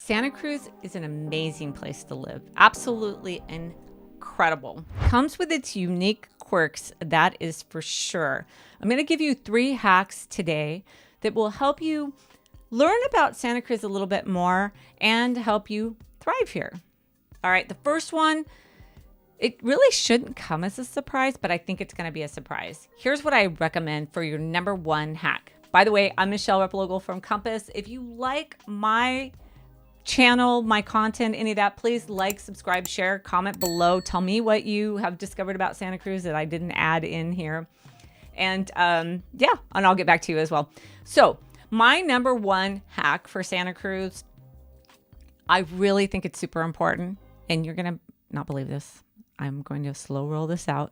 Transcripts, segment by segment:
Santa Cruz is an amazing place to live. Absolutely incredible. Comes with its unique quirks, that is for sure. I'm going to give you 3 hacks today that will help you learn about Santa Cruz a little bit more and help you thrive here. All right, the first one, it really shouldn't come as a surprise, but I think it's going to be a surprise. Here's what I recommend for your number 1 hack. By the way, I'm Michele Replogle from Compass. If you like my channel, my content, any of that, please like, subscribe, share, comment below. Tell me what you have discovered about Santa Cruz that I didn't add in here. And and I'll get back to you as well. So my number 1 hack for Santa Cruz, I really think it's super important, and you're going to not believe this. I'm going to slow roll this out.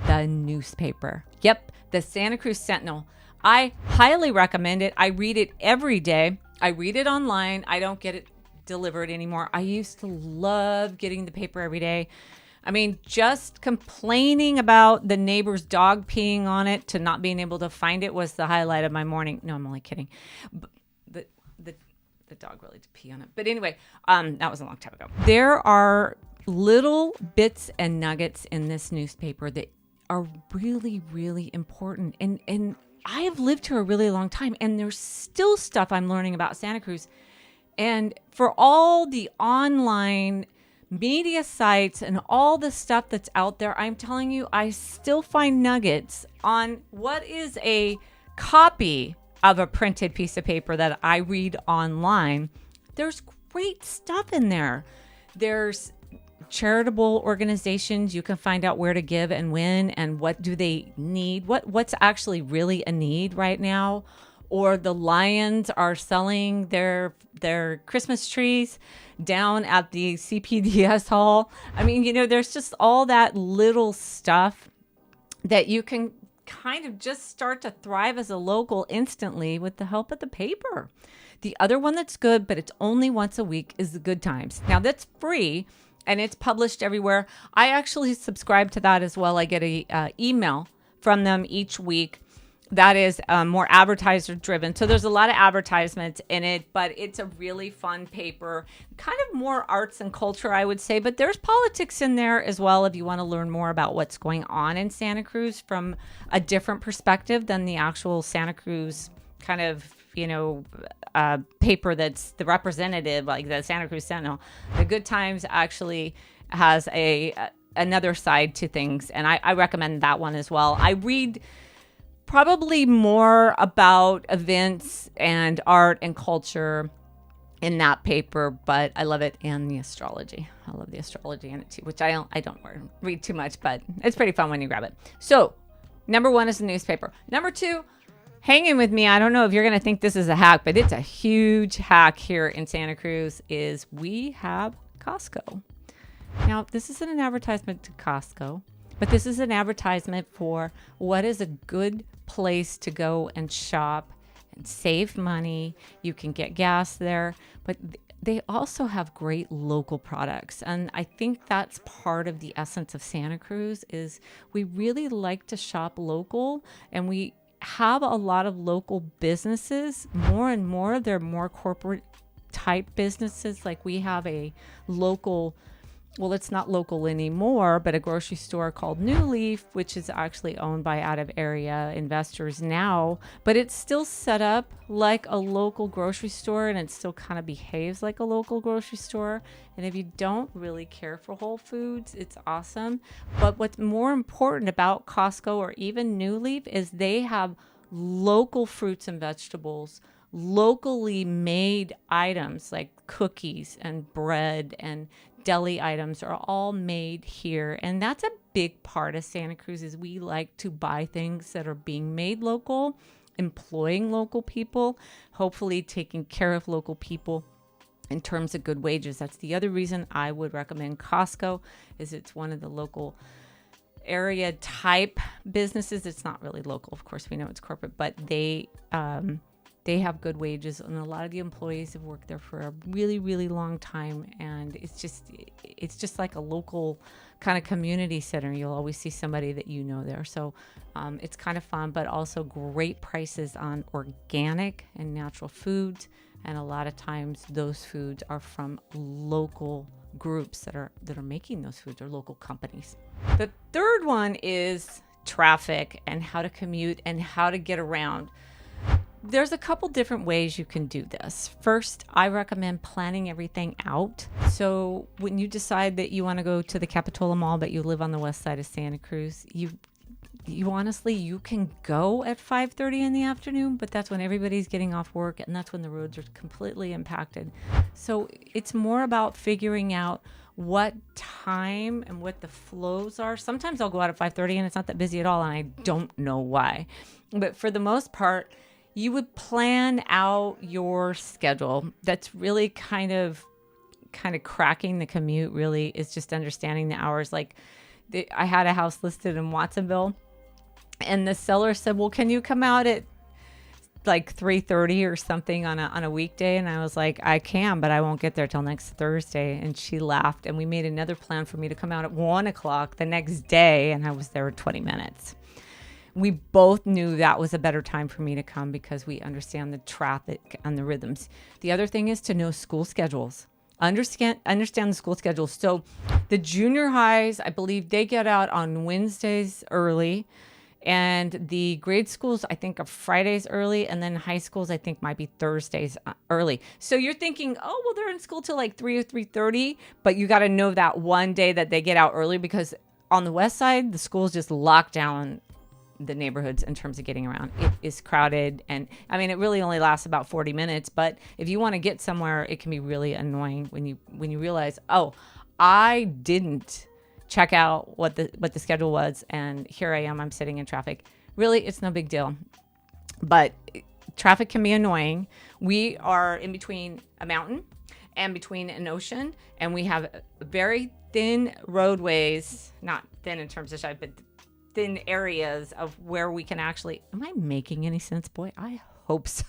The newspaper. Yep, the Santa Cruz Sentinel. I highly recommend it. I read it every day. I read it online. I don't get it delivered anymore. I used to love getting the paper every day. I mean, just complaining about the neighbor's dog peeing on it to not being able to find it was the highlight of my morning. No, I'm only kidding. But the dog really did pee on it. But anyway, that was a long time ago. There are little bits and nuggets in this newspaper that are really, really important. And I have lived here a really long time, and there's still stuff I'm learning about Santa Cruz. And for all the online media sites and all the stuff that's out there, I'm telling you, I still find nuggets on what is a copy of a printed piece of paper that I read online. There's great stuff in there. There's charitable organizations. You can find out where to give and when and what do they need, what's actually really a need right now. Or the Lions are selling their Christmas trees down at the CPDS hall. I mean, there's just all that little stuff that you can kind of just start to thrive as a local instantly with the help of the paper. The other one that's good, but it's only once a week, is the Good Times. Now that's free and it's published everywhere. I actually subscribe to that as well. I get a email from them each week that is more advertiser driven. So there's a lot of advertisements in it, but it's a really fun paper, kind of more arts and culture, I would say, but there's politics in there as well if you want to learn more about what's going on in Santa Cruz from a different perspective than the actual Santa Cruz kind of, paper that's the representative, like the Santa Cruz Sentinel. The Good Times actually has another side to things, and I recommend that one as well. I read probably more about events and art and culture in that paper, but I love it, and the astrology. I love the astrology in it too, which I don't read too much, but it's pretty fun when you grab it. So number 1 is the newspaper. Number 2, hang in with me. I don't know if you're going to think this is a hack, but it's a huge hack here in Santa Cruz, is we have Costco. Now, this isn't an advertisement to Costco, but this is an advertisement for what is a good place to go and shop and save money. You can get gas there, but they also have great local products. And I think that's part of the essence of Santa Cruz, is we really like to shop local, and we have a lot of local businesses. More and more, they're more corporate type businesses. Like we have a local, well, it's not local anymore, but a grocery store called New Leaf, which is actually owned by out of area investors now, but it's still set up like a local grocery store, and it still kind of behaves like a local grocery store. And if you don't really care for Whole Foods, it's awesome. But what's more important about Costco or even New Leaf is they have local fruits and vegetables, locally made items like cookies and bread and deli items are all made here. And that's a big part of Santa Cruz, is we like to buy things that are being made local, employing local people, hopefully taking care of local people in terms of good wages. That's the other reason I would recommend Costco, is it's one of the local area type businesses. It's not really local. Of course, we know it's corporate, but they have good wages, and a lot of the employees have worked there for a really, really long time. And it's just like a local kind of community center. You'll always see somebody that you know there. So it's kind of fun, but also great prices on organic and natural foods And a lot of times those foods are from local groups that are making those foods, or local companies. The third one is traffic and how to commute and how to get around. There's a couple different ways you can do this. First, I recommend planning everything out. So when you decide that you want to go to the Capitola Mall, but you live on the west side of Santa Cruz, you honestly, you can go at 5:30 in the afternoon, but that's when everybody's getting off work, and that's when the roads are completely impacted. So it's more about figuring out what time and what the flows are. Sometimes I'll go out at 5:30 and it's not that busy at all, and I don't know why. But for the most part, you would plan out your schedule. That's really kind of cracking the commute, really, is just understanding the hours. Like I had a house listed in Watsonville, and the seller said, well, can you come out at like 3:30 or something on a weekday? And I was like, I can, but I won't get there till next Thursday. And she laughed, and we made another plan for me to come out at 1 o'clock the next day, and I was there in 20 minutes. We both knew that was a better time for me to come because we understand the traffic and the rhythms. The other thing is to know school schedules. Understand the school schedules. So the junior highs, I believe they get out on Wednesdays early, and the grade schools, I think, are Fridays early, and then high schools, I think, might be Thursdays early. So you're thinking, oh, well, they're in school till like 3 or 3:30, but you got to know that one day that they get out early, because on the west side, the schools just lock down the neighborhoods in terms of getting around. It is crowded, and I mean, it really only lasts about 40 minutes, but if you want to get somewhere, it can be really annoying when you realize, oh, I didn't check out what the schedule was, and here I am, I'm sitting in traffic. Really, it's no big deal, but traffic can be annoying. We are in between a mountain and between an ocean, and we have very thin roadways, not thin in terms of size, but thin areas of where we can actually, am I making any sense? Boy, I hope so.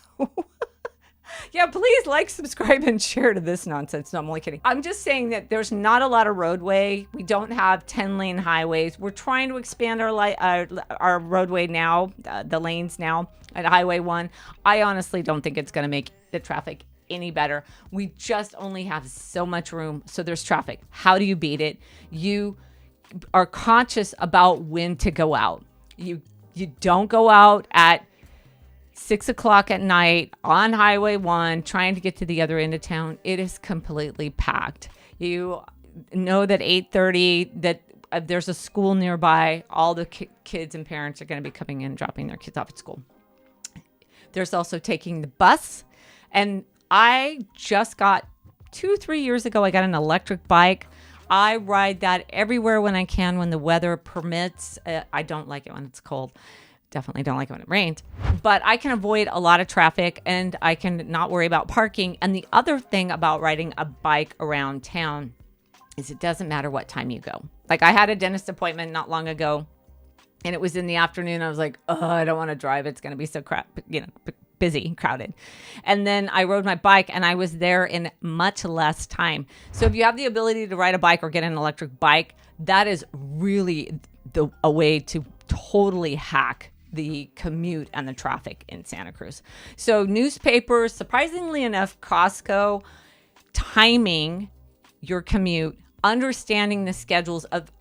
Yeah, please like, subscribe, and share to this nonsense. No, I'm only kidding. I'm just saying that there's not a lot of roadway. We don't have 10-lane highways. We're trying to expand our roadway now, the lanes now at Highway 1. I honestly don't think it's going to make the traffic any better. We just only have so much room, so there's traffic. How do you beat it? You are conscious about when to go out. You don't go out at 6 o'clock at night on Highway 1 trying to get to the other end of town. It is completely packed. You know that 8:30 that there's a school nearby. All the kids and parents are going to be coming in, dropping their kids off at school. There's also taking the bus. And I just got 2-3 years ago, I got an electric bike. I ride that everywhere when I can, when the weather permits. I don't like it when it's cold. Definitely don't like it when it rains. But I can avoid a lot of traffic, and I can not worry about parking. And the other thing about riding a bike around town is it doesn't matter what time you go. Like, I had a dentist appointment not long ago, and it was in the afternoon. I was like, oh, I don't want to drive. It's going to be so busy, crowded. And then I rode my bike, and I was there in much less time. So if you have the ability to ride a bike or get an electric bike, that is really a way to totally hack the commute and the traffic in Santa Cruz. So newspapers, surprisingly enough, Costco, timing your commute, understanding the schedules of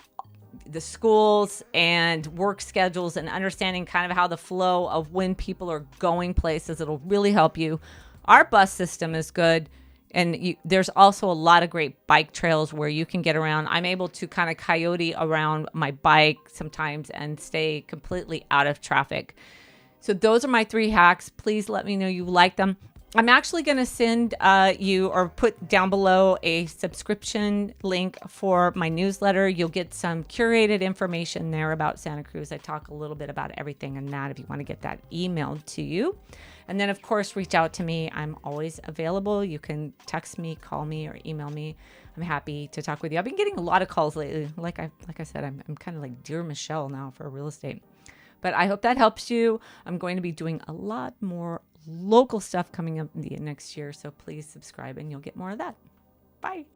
the schools and work schedules, and understanding kind of how the flow of when people are going places, it'll really help you. Our bus system is good. And there's also a lot of great bike trails where you can get around. I'm able to kind of coyote around my bike sometimes and stay completely out of traffic. So those are my 3 hacks. Please let me know you like them. I'm actually going to send you, or put down below, a subscription link for my newsletter. You'll get some curated information there about Santa Cruz. I talk a little bit about everything in that if you want to get that emailed to you. And then, of course, reach out to me. I'm always available. You can text me, call me, or email me. I'm happy to talk with you. I've been getting a lot of calls lately. Like I said, I'm kind of like Dear Michele now for real estate. But I hope that helps you. I'm going to be doing a lot more local stuff coming up in the next year. So please subscribe and you'll get more of that. Bye.